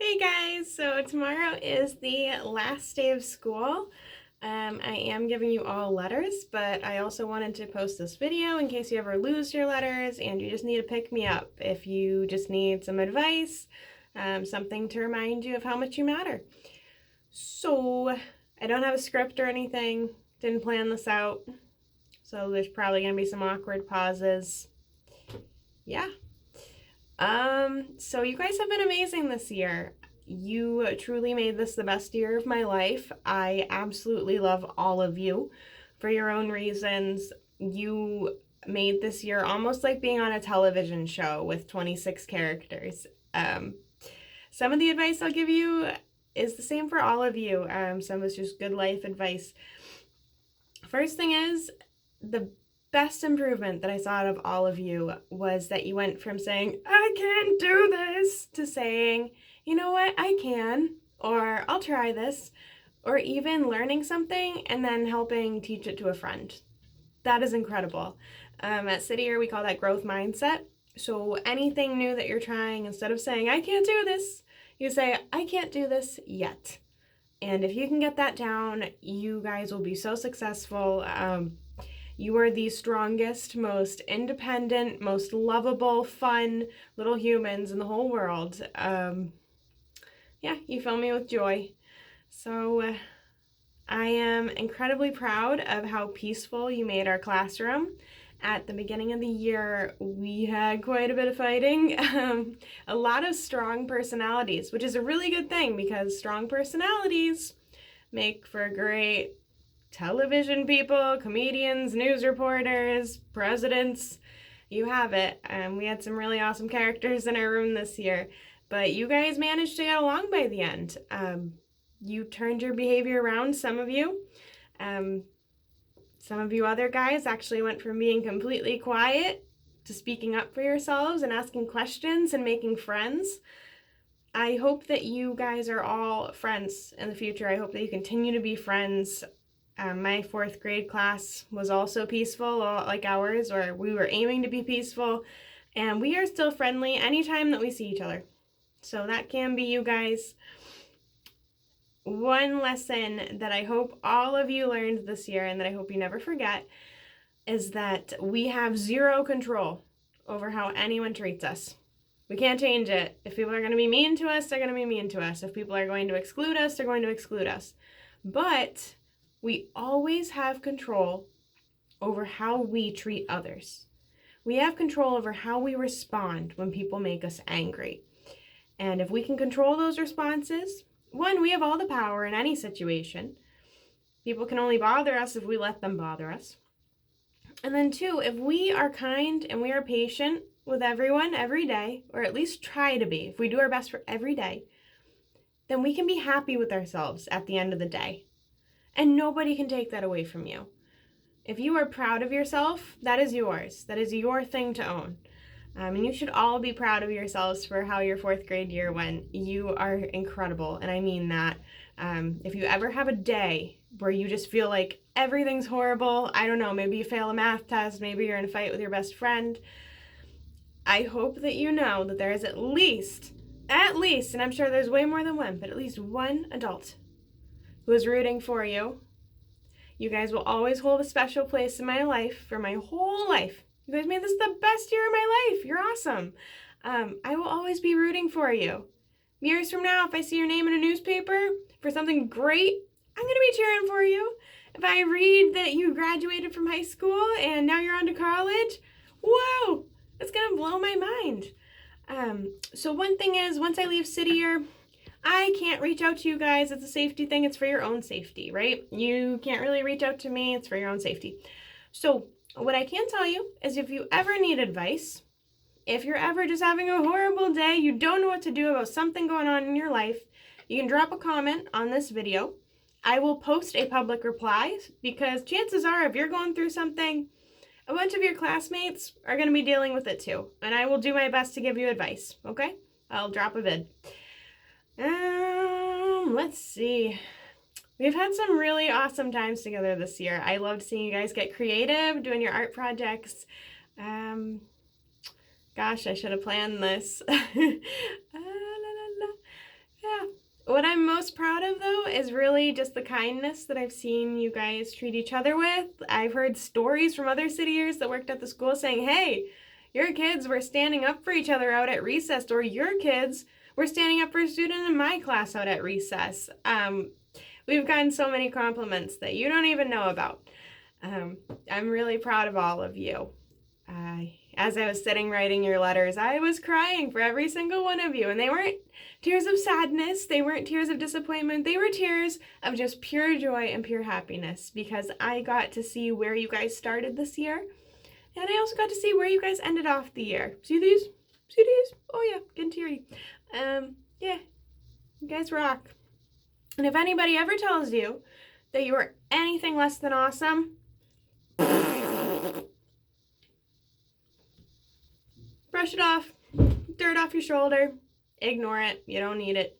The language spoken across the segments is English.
Hey guys, so tomorrow is the last day of school. I am giving you all letters, but I also wanted to post this video in case you ever lose your letters and you just need to pick me up. If you just need some advice, something to remind you of how much you matter. So, I don't have a script or anything, didn't plan this out, so there's probably going to be some awkward pauses. Yeah. So you guys have been amazing this year. You truly made this the best year of my life. I absolutely love all of you for your own reasons. You made this year almost like being on a television show with 26 characters. Um, some of the advice I'll give you is the same for all of you. Some is just good life advice. First thing is, the best improvement that I saw out of all of you was that you went from saying, I can't do this, to saying, you know what, I can, or I'll try this, or even learning something and then helping teach it to a friend. That is incredible. At City Year, we call that growth mindset. So anything new that you're trying, instead of saying, I can't do this, you say, I can't do this yet. And if you can get that down, you guys will be so successful. You are the strongest, most independent, most lovable, fun little humans in the whole world. Yeah, you fill me with joy. So I am incredibly proud of how peaceful you made our classroom. At the beginning of the year, we had quite a bit of fighting. A lot of strong personalities, which is a really good thing because strong personalities make for great television people, comedians, news reporters, presidents. You have it. We had some really awesome characters in our room this year, but you guys managed to get along by the end. You turned your behavior around, some of you. Some of you other guys actually went from being completely quiet to speaking up for yourselves and asking questions and making friends. I hope that you guys are all friends in the future. I hope that you continue to be friends. My fourth grade class was also peaceful, like ours, or we were aiming to be peaceful, and we are still friendly anytime that we see each other. So that can be you guys. One lesson that I hope all of you learned this year, and that I hope you never forget, is that we have zero control over how anyone treats us. We can't change it. If people are going to be mean to us, they're going to be mean to us. If people are going to exclude us, they're going to exclude us. But we always have control over how we treat others. We have control over how we respond when people make us angry. And if we can control those responses, one, we have all the power in any situation. People can only bother us if we let them bother us. And then two, if we are kind and we are patient with everyone every day, or at least try to be, if we do our best for every day, then we can be happy with ourselves at the end of the day. And nobody can take that away from you. If you are proud of yourself, that is yours. That is your thing to own. And you should all be proud of yourselves for how your fourth grade year went. You are incredible, and I mean that. If you ever have a day where you just feel like everything's horrible, I don't know, maybe you fail a math test, maybe you're in a fight with your best friend, I hope that you know that there is at least, and I'm sure there's way more than one, but at least one adult who is rooting for you. You guys will always hold a special place in my life for my whole life. You guys made this the best year of my life. You're awesome. I will always be rooting for you. Years from now, if I see your name in a newspaper for something great, I'm going to be cheering for you. If I read that you graduated from high school and now you're on to college, whoa, it's going to blow my mind. So one thing is, once I leave City Year, I can't reach out to you guys. It's a safety thing. It's for your own safety, right? You can't really reach out to me. It's for your own safety. So what I can tell you is, if you ever need advice, if you're ever just having a horrible day, you don't know what to do about something going on in your life, you can drop a comment on this video. I will post a public reply, because chances are, if you're going through something, a bunch of your classmates are going to be dealing with it too. And I will do my best to give you advice, okay? I'll drop a vid. Let's see. We've had some really awesome times together this year. I loved seeing you guys get creative, doing your art projects. Gosh, I should have planned this. see just the kindness that I've seen you guys treat each other with. I've heard stories from other cityers that worked at the school saying, hey, your kids were standing up for each other out at recess, or your kids were standing up for a student in my class out at recess. We've gotten so many compliments that you don't even know about. I'm really proud of all of you. As I was sitting writing your letters, I was crying for every single one of you, and they weren't tears of sadness, they weren't tears of disappointment, they were tears of just pure joy and pure happiness, because I got to see where you guys started this year, and I also got to see where you guys ended off the year. See these? See these? Oh yeah, getting teary. Yeah, you guys rock. And if anybody ever tells you that you are anything less than awesome, brush it off, dirt off your shoulder, ignore it, you don't need it.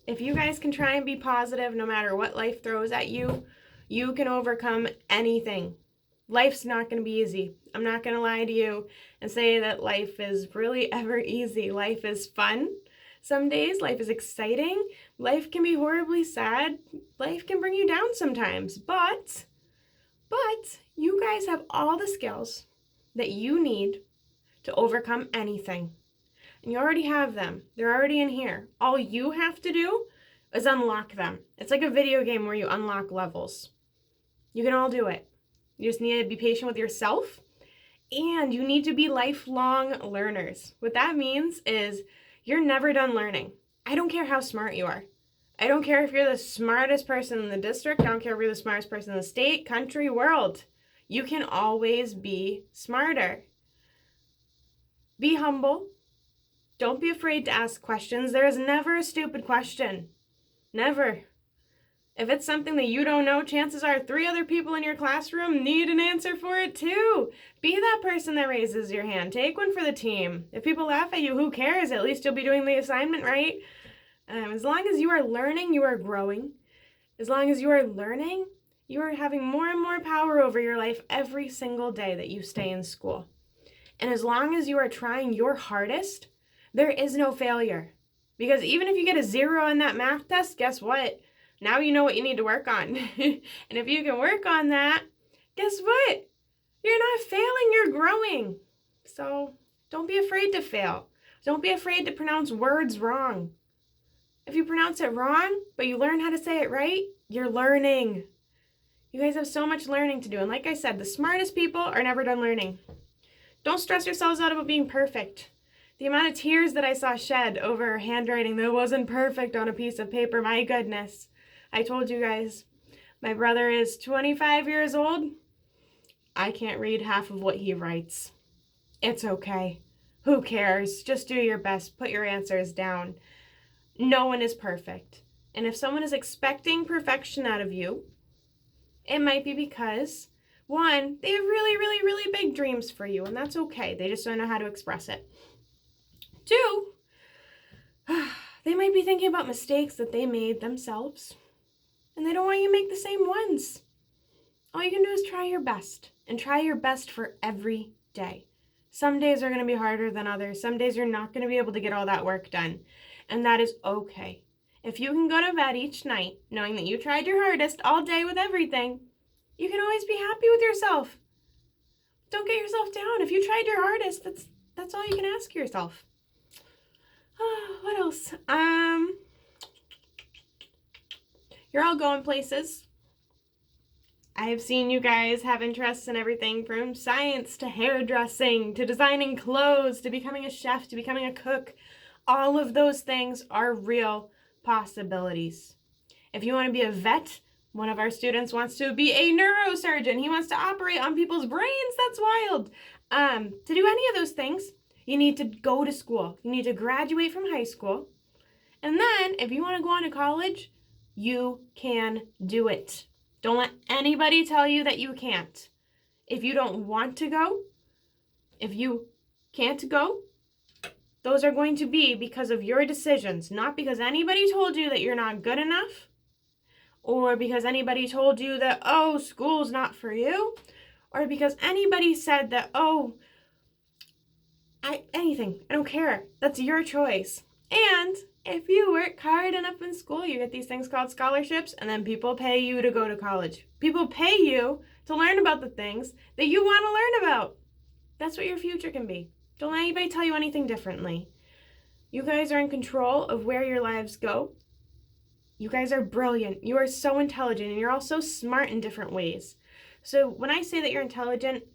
If you guys can try and be positive no matter what life throws at you, you can overcome anything. Life's not going to be easy. I'm not going to lie to you and say that life is really ever easy. Life is fun. Some days life is exciting. Life can be horribly sad. Life can bring you down sometimes. But you guys have all the skills that you need to overcome anything. And you already have them. They're already in here. All you have to do is unlock them. It's like a video game where you unlock levels. You can all do it. You just need to be patient with yourself, and you need to be lifelong learners. What that means is you're never done learning. I don't care how smart you are. I don't care if you're the smartest person in the district. I don't care if you're the smartest person in the state, country, world. You can always be smarter. Be humble. Don't be afraid to ask questions. There is never a stupid question. Never. If it's something that you don't know, chances are 3 other people in your classroom need an answer for it too. Be that person that raises your hand. Take one for the team. If people laugh at you, who cares? At least you'll be doing the assignment right. As long as you are learning, you are growing. As long as you are learning, you are having more and more power over your life every single day that you stay in school. And as long as you are trying your hardest, there is no failure. Because even if you get a 0 on that math test, guess what? Now you know what you need to work on. And if you can work on that, guess what? You're not failing, you're growing. So don't be afraid to fail. Don't be afraid to pronounce words wrong. If you pronounce it wrong, but you learn how to say it right, you're learning. You guys have so much learning to do. And like I said, the smartest people are never done learning. Don't stress yourselves out about being perfect. The amount of tears that I saw shed over handwriting that wasn't perfect on a piece of paper, my goodness. I told you guys, my brother is 25 years old. I can't read half of what he writes. It's okay. Who cares? Just do your best. Put your answers down. No one is perfect. And if someone is expecting perfection out of you, it might be because, 1, they have really, really, really big dreams for you, and that's okay. They just don't know how to express it. 2, they might be thinking about mistakes that they made themselves, and they don't want you to make the same ones. All you can do is try your best, and try your best for every day. Some days are going to be harder than others. Some days you're not going to be able to get all that work done, and that is okay. If you can go to bed each night knowing that you tried your hardest all day with everything, you can always be happy with yourself. Don't get yourself down. If you tried your hardest, that's all you can ask yourself. What else? You're all going places. I have seen you guys have interests in everything from science to hairdressing to designing clothes to becoming a chef to becoming a cook. All of those things are real possibilities. If you want to be a vet, one of our students wants to be a neurosurgeon. He wants to operate on people's brains. That's wild. To do any of those things, you need to go to school. You need to graduate from high school. And then if you want to go on to college, you can do it. Don't let anybody tell you that you can't. If you don't want to go, if you can't go, those are going to be because of your decisions, not because anybody told you that you're not good enough, or because anybody told you that, oh, school's not for you, or because anybody said that, oh, anything. I don't care. That's your choice. And if you work hard enough in school, you get these things called scholarships, and then people pay you to go to college. People pay you to learn about the things that you want to learn about. That's what your future can be. Don't let anybody tell you anything differently. You guys are in control of where your lives go. You guys are brilliant. You are so intelligent, and you're all so smart in different ways. So when I say that you're intelligent,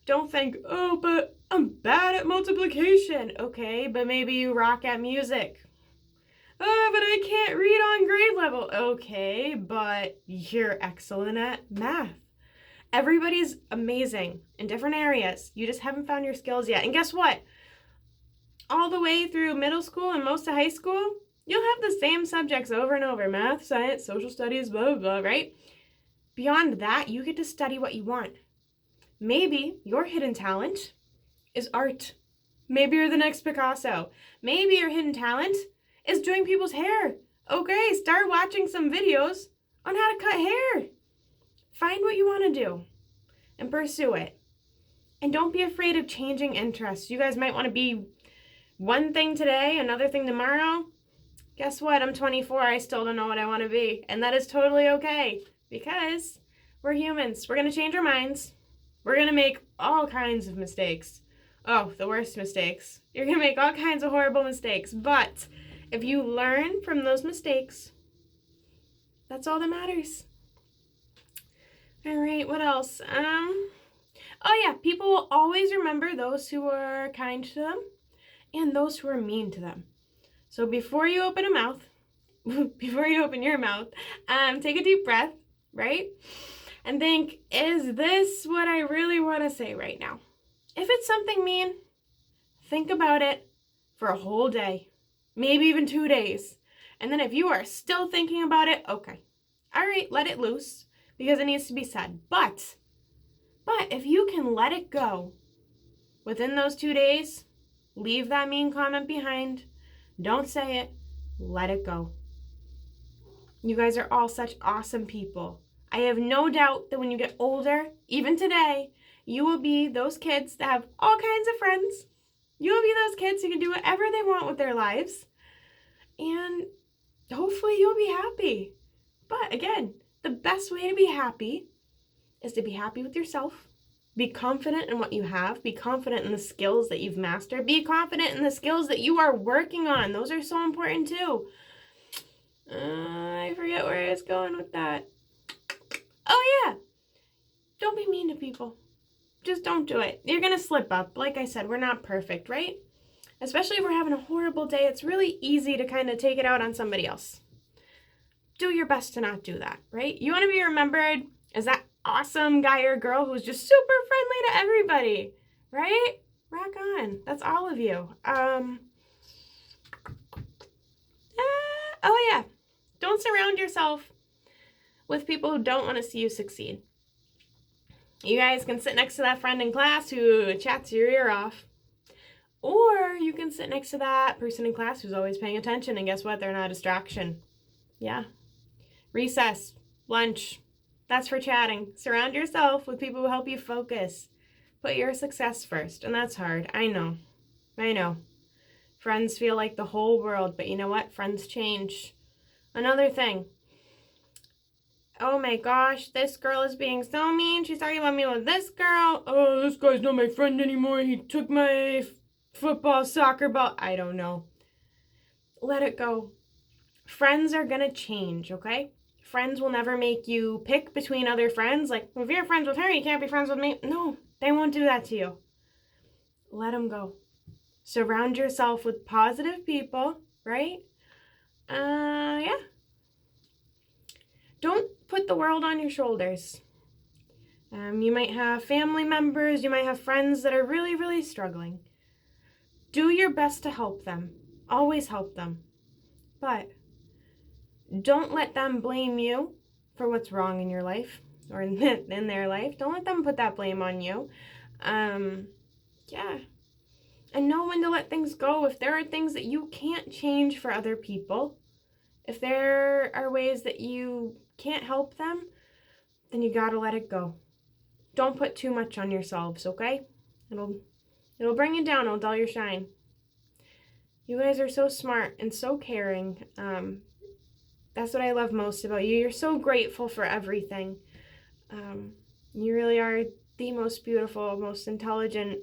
don't think, oh, but I'm bad at multiplication. Okay, but maybe you rock at music. Oh, but I can't read on grade level. Okay, but you're excellent at math. Everybody's amazing in different areas. You just haven't found your skills yet. And guess what? All the way through middle school and most of high school, you'll have the same subjects over and over. Math, science, social studies, blah, blah, blah, right? Beyond that, you get to study what you want. Maybe your hidden talent is art. Maybe you're the next Picasso. Maybe your hidden talent is doing people's hair. Okay, start watching some videos on how to cut hair. Find what you want to do and pursue it. And don't be afraid of changing interests. You guys might want to be one thing today, another thing tomorrow. Guess what? I'm 24. I still don't know what I want to be. And that is totally okay because we're humans. We're going to change our minds. We're going to make all kinds of mistakes. Oh, the worst mistakes. You're going to make all kinds of horrible mistakes. But if you learn from those mistakes, that's all that matters. All right, what else? Oh yeah, people will always remember those who are kind to them and those who are mean to them. So before you open your mouth, take a deep breath, right? And think, is this what I really want to say right now? If it's something mean, think about it for a whole day, maybe even 2 days. And then if you are still thinking about it, okay, all right, let it loose because it needs to be said. But if you can let it go within those 2 days, leave that mean comment behind. Don't say it. Let it go. You guys are all such awesome people. I have no doubt that when you get older, even today, you will be those kids that have all kinds of friends. You will be those kids who can do whatever they want with their lives. And hopefully you'll be happy. But again, the best way to be happy is to be happy with yourself. Be confident in what you have. Be confident in the skills that you've mastered. Be confident in the skills that you are working on. Those are so important too. I forget where I was going with that. Oh yeah. Don't be mean to people. Just don't do it. You're going to slip up. Like I said, we're not perfect, right? Especially if we're having a horrible day, it's really easy to kind of take it out on somebody else. Do your best to not do that, right? You want to be remembered as that awesome guy or girl who's just super friendly to everybody, right? Rock on. That's all of you. Oh yeah. Don't surround yourself with people who don't want to see you succeed. You guys can sit next to that friend in class who chats your ear off. Or you can sit next to that person in class who's always paying attention, and guess what? They're not a distraction. Yeah. Recess, lunch, that's for chatting. Surround yourself with people who help you focus. Put your success first, and that's hard. I know. Friends feel like the whole world, but you know what? Friends change. Another thing. Oh my gosh, this girl is being so mean. She's talking about me with this girl. Oh, this guy's not my friend anymore. He took my football, soccer ball. I don't know. Let it go. Friends are gonna change, okay? Friends will never make you pick between other friends. Like, if you're friends with her, you can't be friends with me. No, they won't do that to you. Let them go. Surround yourself with positive people, right? Yeah. Don't put the world on your shoulders. You might have family members, you might have friends that are really, really struggling. Do your best to help them. Always help them. But don't let them blame you for what's wrong in your life or in their life. Don't let them put that blame on you. Yeah. And know when to let things go. If there are things that you can't change for other people, if there are ways that you can't help them, then you gotta let it go. Don't put too much on yourselves, okay? It'll bring you down. It'll dull your shine. You guys are so smart and so caring. That's what I love most about you. You're so grateful for everything. You really are the most beautiful, most intelligent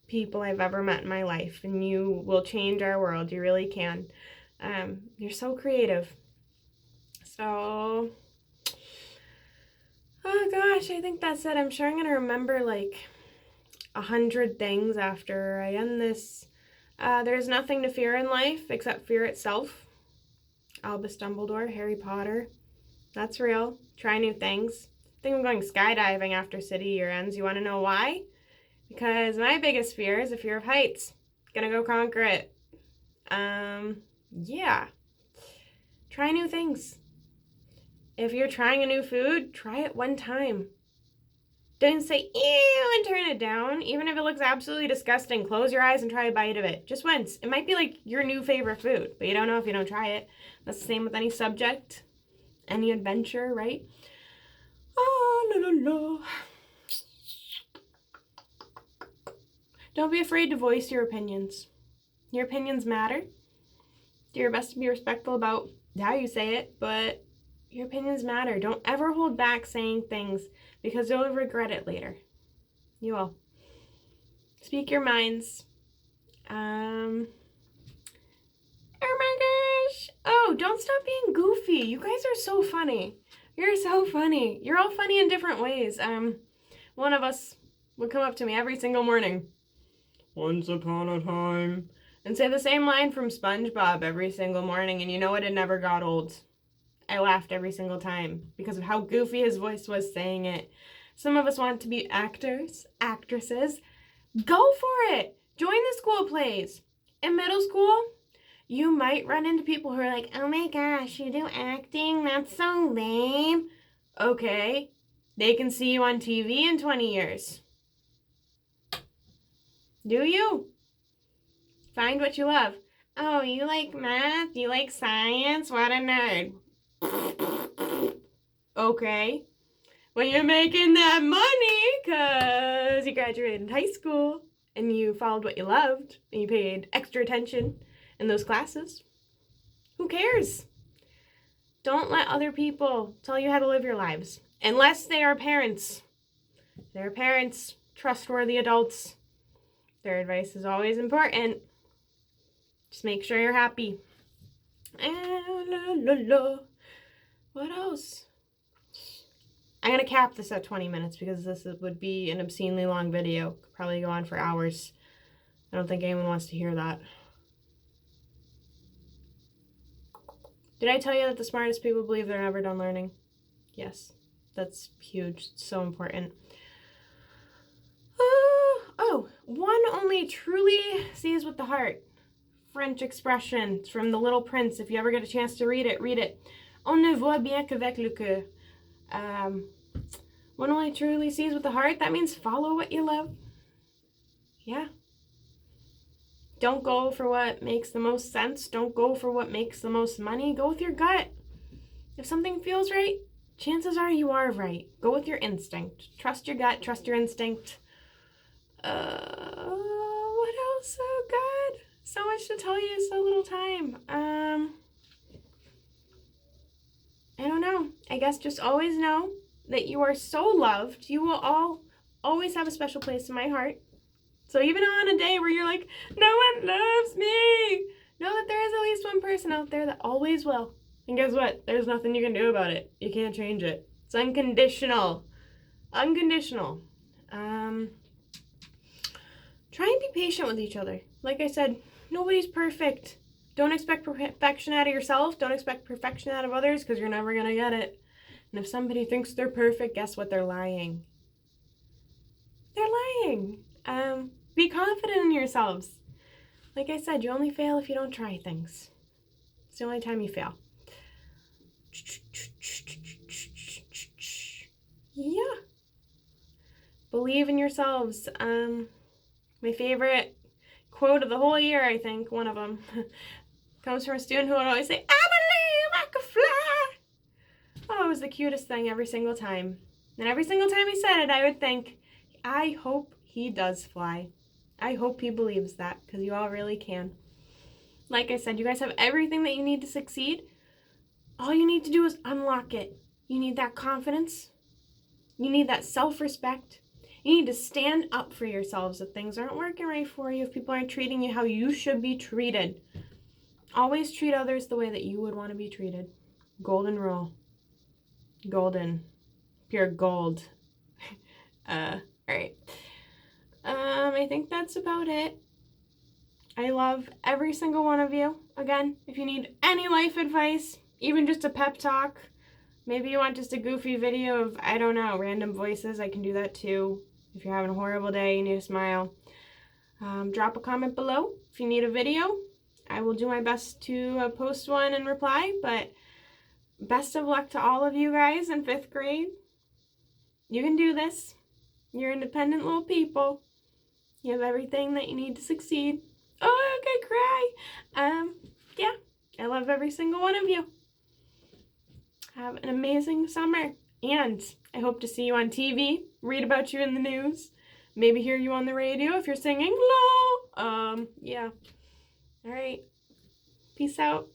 people I've ever met in my life, and you will change our world. You really can. You're so creative. So, oh gosh, I think that's it. I'm sure I'm going to remember like 100 things after I end this. There's nothing to fear in life except fear itself. Albus Dumbledore, Harry Potter. That's real. Try new things. I think I'm going skydiving after city year ends. You want to know why? Because my biggest fear is a fear of heights. Gonna go conquer it. Yeah. Try new things. If you're trying a new food, try it one time. Don't say ew and turn it down. Even if it looks absolutely disgusting, close your eyes and try a bite of it. Just once. It might be like your new favorite food, but you don't know if you don't try it. That's the same with any subject, any adventure, right? Oh, la la la. Don't be afraid to voice your opinions. Your opinions matter. Do your best to be respectful about how you say it, but your opinions matter. Don't ever hold back saying things because you'll regret it later. You will. Speak your minds. Oh my gosh. Oh, don't stop being goofy. You guys are so funny. You're so funny. You're all funny in different ways. One of us would come up to me every single morning. Once upon a time. And say the same line from SpongeBob every single morning, and you know what? It never got old. I laughed every single time because of how goofy his voice was saying it. Some of us want to be actors, actresses. Go for it. Join the school plays. In middle school, you might run into people who are like, oh my gosh, you do acting? That's so lame. Okay, they can see you on TV in 20 years. Do you? Find what you love. Oh, you like math? You like science? What a nerd. Okay. When you're making that money because you graduated high school and you followed what you loved and you paid extra attention in those classes, who cares? Don't let other people tell you how to live your lives. Unless they are parents. They're parents, trustworthy adults. Their advice is always important. Just make sure you're happy. La, la, la. What else? I'm going to cap this at 20 minutes because this would be an obscenely long video. Could probably go on for hours. I don't think anyone wants to hear that. Did I tell you that the smartest people believe they're never done learning? Yes. That's huge. It's so important. One only truly sees with the heart. French expression. It's from The Little Prince. If you ever get a chance to read it, read it. On ne voit bien qu'avec le cœur. One only truly sees with the heart. That means follow what you love. Yeah. Don't go for what makes the most sense. Don't go for what makes the most money. Go with your gut. If something feels right, chances are you are right. Go with your instinct. Trust your gut. Trust your instinct. What else? Oh, God. So much to tell you, so little time. I don't know. I guess just always know that you are so loved. You will always have a special place in my heart. So even on a day where you're like, no one loves me, know that there is at least one person out there that always will. And guess what? There's nothing you can do about it. You can't change it. It's unconditional. Unconditional. Try and be patient with each other. Like I said, nobody's perfect. Don't expect perfection out of yourself. Don't expect perfection out of others because you're never going to get it. And if somebody thinks they're perfect, guess what? They're lying. They're lying. Be confident in yourselves. Like I said, you only fail if you don't try things. It's the only time you fail. Yeah. Believe in yourselves. My favorite quote of the whole year, I think, one of them, comes from a student who would always say, I believe I could fly. Oh, it was the cutest thing every single time. And every single time he said it, I would think, I hope he does fly. I hope he believes that, because you all really can. Like I said, you guys have everything that you need to succeed. All you need to do is unlock it. You need that confidence. You need that self-respect. You need to stand up for yourselves if things aren't working right for you, if people aren't treating you how you should be treated. Always treat others the way that you would want to be treated. Golden rule. Golden. Pure gold. All right. I think that's about it. I love every single one of you. Again, if you need any life advice, even just a pep talk, maybe you want just a goofy video of, I don't know, random voices, I can do that too. If you're having a horrible day, you need a smile, drop a comment below. If you need a video, I will do my best to post one and reply, but best of luck to all of you guys in 5th grade. You can do this. You're independent little people. You have everything that you need to succeed. Oh, I could cry. Yeah, I love every single one of you. Have an amazing summer. And I hope to see you on TV, read about you in the news, maybe hear you on the radio if you're singing. Yeah. All right. Peace out.